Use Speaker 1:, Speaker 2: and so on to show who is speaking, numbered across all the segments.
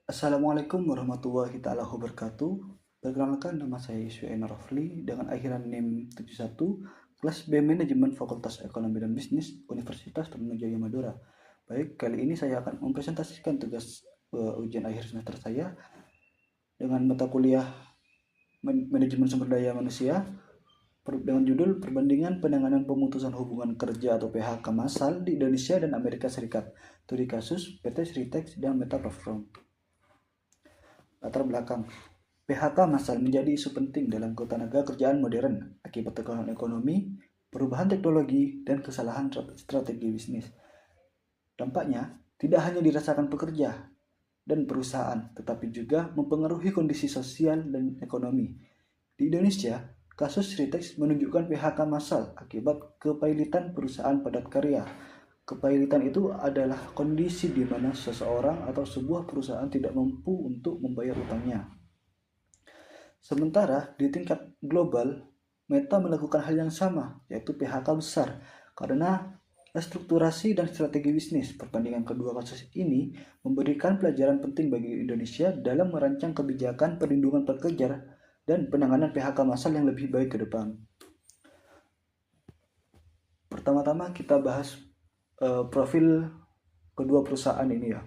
Speaker 1: Assalamualaikum warahmatullahi taala wabarakatuh. Perkenalkan, nama saya Yusuf Rafli dengan akhiran NIM 71, kelas B Manajemen Fakultas Ekonomi dan Bisnis Universitas Tarumanajaya Madura. Baik, kali ini saya akan mempresentasikan tugas ujian akhir semester saya dengan mata kuliah Manajemen Sumber Daya Manusia dengan judul Perbandingan Penanganan Pemutusan Hubungan Kerja atau PHK massal di Indonesia dan Amerika Serikat. Studi kasus PT Sritex dan Meta Platform. Latar belakang. PHK massal menjadi isu penting dalam ketenaga kerjaan modern akibat tekanan ekonomi, perubahan teknologi, dan kesalahan strategi bisnis. Dampaknya tidak hanya dirasakan pekerja dan perusahaan, tetapi juga mempengaruhi kondisi sosial dan ekonomi. Di Indonesia, kasus Sritex menunjukkan PHK massal akibat kepailitan perusahaan padat karya. Kepailitan itu adalah kondisi di mana seseorang atau sebuah perusahaan tidak mampu untuk membayar utangnya. Sementara di tingkat global, Meta melakukan hal yang sama, yaitu PHK besar, karena restrukturasi dan strategi bisnis. Perbandingan kedua kasus ini memberikan pelajaran penting bagi Indonesia dalam merancang kebijakan perlindungan pekerja dan penanganan PHK massal yang lebih baik ke depan. Pertama-tama kita bahas profil kedua perusahaan ini ya.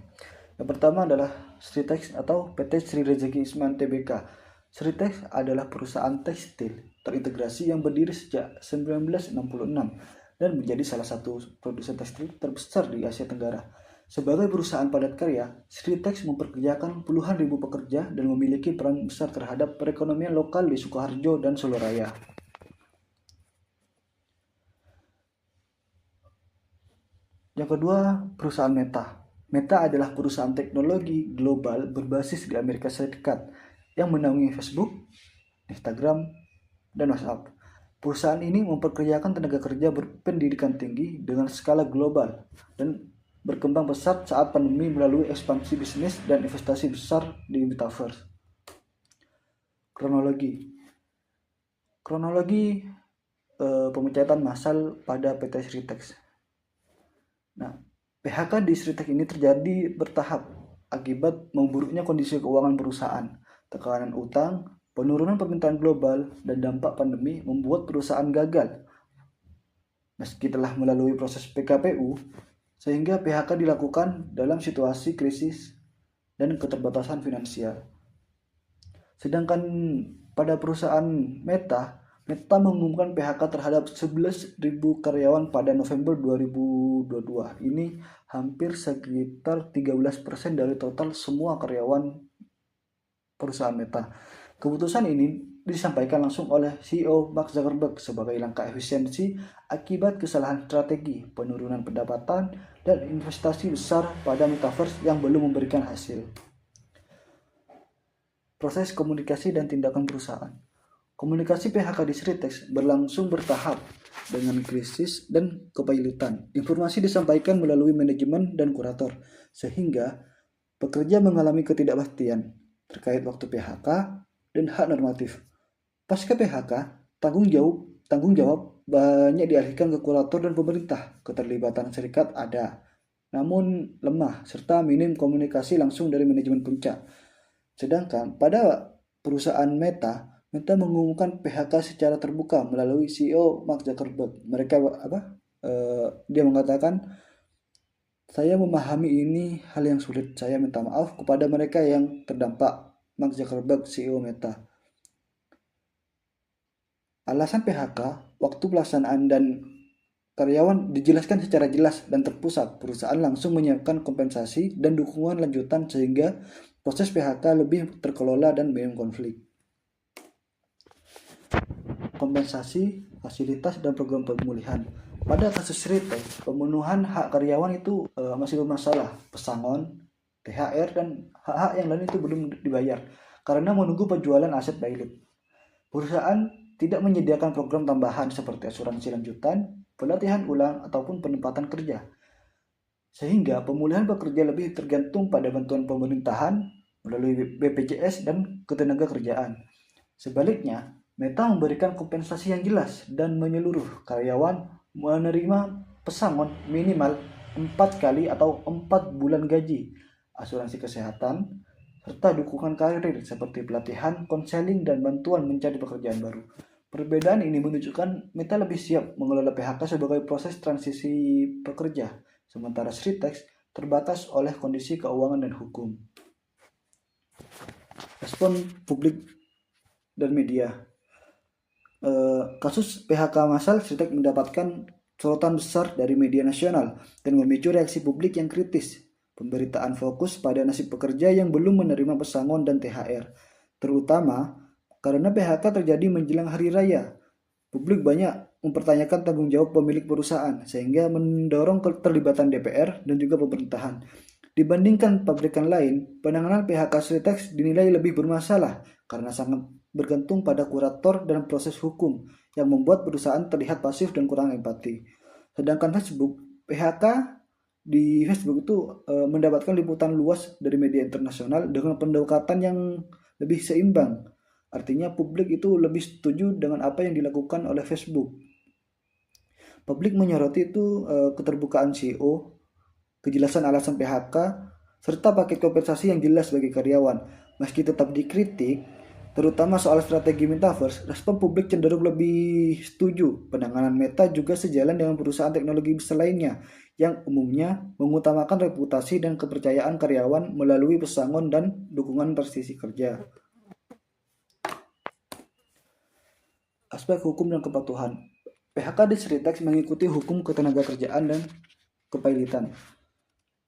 Speaker 1: Yang pertama adalah Sritex atau PT Sri Rezeki Isman Tbk. Sritex adalah perusahaan tekstil terintegrasi yang berdiri sejak 1966 dan menjadi salah satu produsen tekstil terbesar di Asia Tenggara. Sebagai perusahaan padat karya, Sritex memperkerjakan puluhan ribu pekerja dan memiliki peran besar terhadap perekonomian lokal di Sukoharjo dan Soloraya. Yang kedua, perusahaan Meta. Meta adalah perusahaan teknologi global berbasis di Amerika Serikat yang menaungi Facebook, Instagram, dan WhatsApp. Perusahaan ini memperkerjakan tenaga kerja berpendidikan tinggi dengan skala global dan berkembang pesat saat pandemi melalui ekspansi bisnis dan investasi besar di metaverse. Kronologi pemecatan massal pada PT Sritex. Nah, PHK di Sritex ini terjadi bertahap akibat memburuknya kondisi keuangan perusahaan, tekanan utang, penurunan permintaan global, dan dampak pandemi membuat perusahaan gagal. Meski telah melalui proses PKPU, sehingga PHK dilakukan dalam situasi krisis dan keterbatasan finansial. Sedangkan pada perusahaan Meta, Meta mengumumkan PHK terhadap 11.000 karyawan pada November 2022. Ini hampir sekitar 13% dari total semua karyawan perusahaan Meta. Keputusan ini disampaikan langsung oleh CEO Mark Zuckerberg sebagai langkah efisiensi akibat kesalahan strategi, penurunan pendapatan, dan investasi besar pada metaverse yang belum memberikan hasil. Proses komunikasi dan tindakan perusahaan. Komunikasi PHK di Sritex berlangsung bertahap dengan krisis dan kepailitan. Informasi disampaikan melalui manajemen dan kurator, sehingga pekerja mengalami ketidakpastian terkait waktu PHK dan hak normatif. Pasca PHK, tanggung jawab banyak dialihkan ke kurator dan pemerintah. Keterlibatan serikat ada, namun lemah, serta minim komunikasi langsung dari manajemen puncak. Sedangkan pada perusahaan Meta mengumumkan PHK secara terbuka melalui CEO Mark Zuckerberg. Dia mengatakan, saya memahami ini hal yang sulit. Saya minta maaf kepada mereka yang terdampak. Mark Zuckerberg, CEO Meta. Alasan PHK, waktu pelaksanaan dan karyawan dijelaskan secara jelas dan terpusat. Perusahaan langsung menyiapkan kompensasi dan dukungan lanjutan sehingga proses PHK lebih terkelola dan minim konflik. Kompensasi, fasilitas, dan program pemulihan. Pada kasus Sritex, pemenuhan hak karyawan itu masih bermasalah. Pesangon, THR, dan hak-hak yang lain itu belum dibayar karena menunggu penjualan aset Bailit. Perusahaan tidak menyediakan program tambahan seperti asuransi lanjutan, pelatihan ulang, ataupun penempatan kerja. Sehingga pemulihan pekerja lebih tergantung pada bantuan pemerintahan melalui BPJS dan ketenagakerjaan. Sebaliknya, Meta memberikan kompensasi yang jelas dan menyeluruh. Karyawan menerima pesangon minimal 4 kali atau 4 bulan gaji, asuransi kesehatan, serta dukungan karir seperti pelatihan, konseling, dan bantuan mencari pekerjaan baru. Perbedaan ini menunjukkan Meta lebih siap mengelola PHK sebagai proses transisi pekerja, sementara Sritex terbatas oleh kondisi keuangan dan hukum. Respon publik dan media. Kasus PHK massal Sritex mendapatkan sorotan besar dari media nasional dan memicu reaksi publik yang kritis. Pemberitaan fokus pada nasib pekerja yang belum menerima pesangon dan THR, terutama karena PHK terjadi menjelang hari raya. Publik banyak mempertanyakan tanggung jawab pemilik perusahaan, sehingga mendorong keterlibatan DPR dan juga pemerintahan. Dibandingkan pabrikan lain, penanganan PHK Sritex dinilai lebih bermasalah karena sangat bergantung pada kurator dan proses hukum yang membuat perusahaan terlihat pasif dan kurang empati. Sedangkan Facebook, PHK di Facebook itu mendapatkan liputan luas dari media internasional dengan pendekatan yang lebih seimbang. Artinya publik itu lebih setuju dengan apa yang dilakukan oleh Facebook. Publik menyoroti itu keterbukaan CEO, kejelasan alasan PHK, serta paket kompensasi yang jelas bagi karyawan. Meski tetap dikritik, terutama soal strategi Metaverse, respon publik cenderung lebih setuju. Penanganan Meta juga sejalan dengan perusahaan teknologi besar lainnya yang umumnya mengutamakan reputasi dan kepercayaan karyawan melalui pesangon dan dukungan transisi kerja. Aspek hukum dan kepatuhan. PHK di Sritex mengikuti hukum ketenagakerjaan dan kepailitan.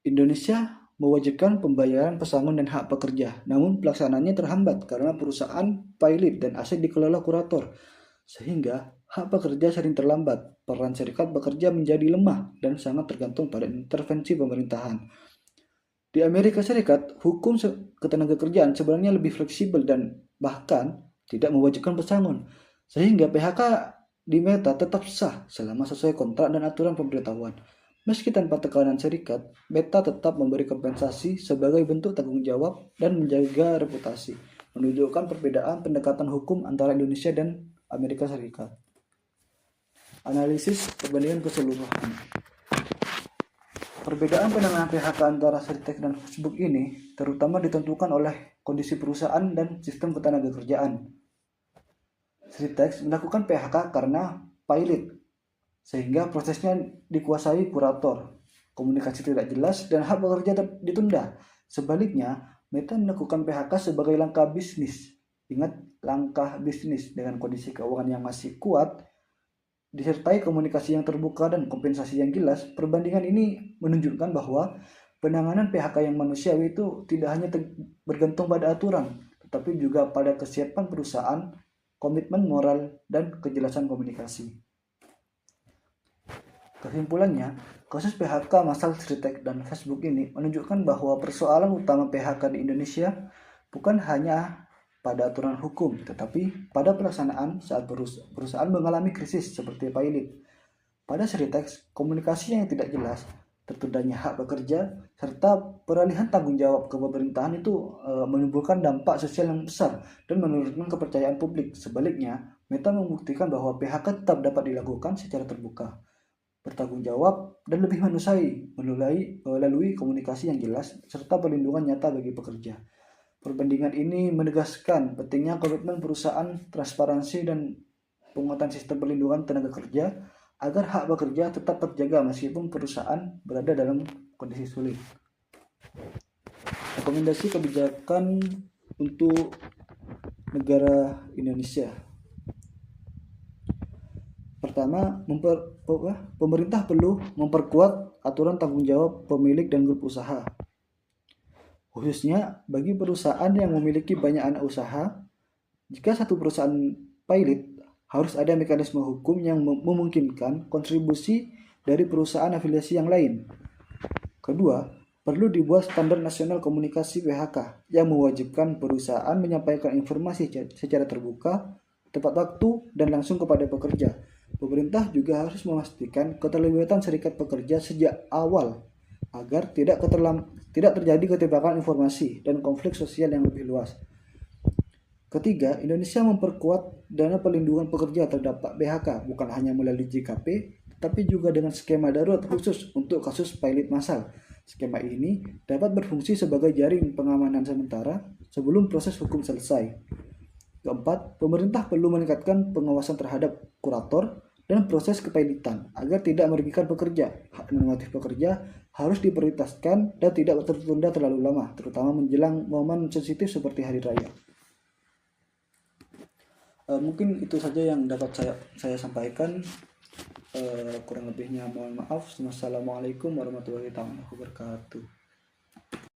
Speaker 1: Indonesia mewajibkan pembayaran pesangon dan hak pekerja, namun pelaksanaannya terhambat karena perusahaan pilot dan aset dikelola kurator, sehingga hak pekerja sering terlambat. Peran serikat bekerja menjadi lemah dan sangat tergantung pada intervensi pemerintahan. Di Amerika Serikat, hukum ketenagakerjaan sebenarnya lebih fleksibel dan bahkan tidak mewajibkan pesangon, sehingga PHK di Meta tetap sah selama sesuai kontrak dan aturan pemberitahuan. Meski tanpa tekanan serikat, Meta tetap memberi kompensasi sebagai bentuk tanggung jawab dan menjaga reputasi, menunjukkan perbedaan pendekatan hukum antara Indonesia dan Amerika Serikat. Analisis perbandingan keseluruhan. Perbedaan penanganan PHK antara Sritex dan Facebook ini terutama ditentukan oleh kondisi perusahaan dan sistem ketenagakerjaan. Sritex melakukan PHK karena pilot, sehingga prosesnya dikuasai kurator, komunikasi tidak jelas, dan hak pekerja ditunda. Sebaliknya, Meta melakukan PHK sebagai langkah bisnis. Ingat, langkah bisnis dengan kondisi keuangan yang masih kuat, disertai komunikasi yang terbuka dan kompensasi yang jelas. Perbandingan ini menunjukkan bahwa penanganan PHK yang manusiawi itu tidak hanya bergantung pada aturan, tetapi juga pada kesiapan perusahaan, komitmen moral, dan kejelasan komunikasi. Kesimpulannya, kasus PHK massal Sritex dan Facebook ini menunjukkan bahwa persoalan utama PHK di Indonesia bukan hanya pada aturan hukum, tetapi pada pelaksanaan saat perusahaan mengalami krisis seperti pilot. Pada Sritex, komunikasi yang tidak jelas, tertundanya hak pekerja, serta peralihan tanggung jawab ke pemerintahan itu menimbulkan dampak sosial yang besar dan menurunkan kepercayaan publik. Sebaliknya, Meta membuktikan bahwa PHK tetap dapat dilakukan secara terbuka, bertanggung jawab, dan lebih manusiawi melalui komunikasi yang jelas serta perlindungan nyata bagi pekerja. Perbandingan ini menegaskan pentingnya komitmen perusahaan, transparansi, dan penguatan sistem perlindungan tenaga kerja agar hak pekerja tetap terjaga meskipun perusahaan berada dalam kondisi sulit. Rekomendasi kebijakan untuk negara Indonesia. Pertama, pemerintah perlu memperkuat aturan tanggung jawab pemilik dan grup usaha, khususnya bagi perusahaan yang memiliki banyak anak usaha. Jika satu perusahaan pilot, harus ada mekanisme hukum yang memungkinkan kontribusi dari perusahaan afiliasi yang lain. Kedua, perlu dibuat standar nasional komunikasi PHK yang mewajibkan perusahaan menyampaikan informasi secara terbuka, tepat waktu, dan langsung kepada pekerja. Pemerintah juga harus memastikan keterlibatan serikat pekerja sejak awal agar tidak terjadi ketimpangan informasi dan konflik sosial yang lebih luas. Ketiga, Indonesia memperkuat dana perlindungan pekerja terdampak PHK bukan hanya melalui JKP, tetapi juga dengan skema darurat khusus untuk kasus pilot massal, Skema ini dapat berfungsi sebagai jaring pengamanan sementara sebelum proses hukum selesai. Keempat, pemerintah perlu meningkatkan pengawasan terhadap kurator dan proses kepailitan agar tidak merugikan pekerja. Hak normatif pekerja harus diprioritaskan dan tidak tertunda terlalu lama, terutama menjelang momen sensitif seperti hari raya. Mungkin itu saja yang dapat saya sampaikan. Kurang lebihnya mohon maaf. Wassalamualaikum warahmatullahi wabarakatuh.